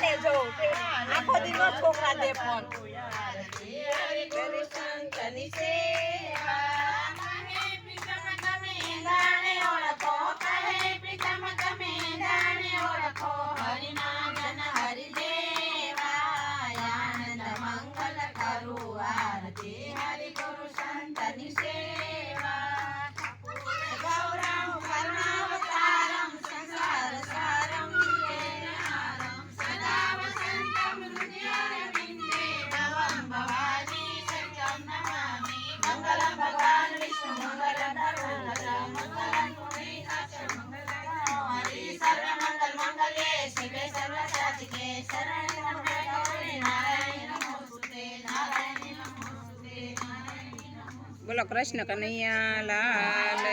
એને જોઉં આખો દિવસ છોકરા દે ફોન સંતની સેવા કહે પ્રીતમ તમે જાણે ઓળખો કહે પ્રીતમ તમે જાણે ઓળખો હરિના જન હરિ દેવા આનંદ મંગલ કરું આરતી હરિ ગુરુ સંતની સેવા ગૌરવ કરુણાવતારમ સંસાર સારમ જયનારમ સદા વસંતમ હૃદયારવિંદે ભવમ ભવાની સત્યમ નમામિ મંગલમ ભગવાન વિષ્ણુ મંગલમ ધર્મધર મંગલમ પુરીનાથ મંગલમ હરિ સર્વ મંગલ મંગલે શિવે સર્વ સાધિકે શરણ્યમ ગૌરી નારાયણ નમોસ્તુતે નારાયણ નમોસ્તુતે નારાયણ નમોસ્તુતે બોલો કૃષ્ણ કનૈયા લાલ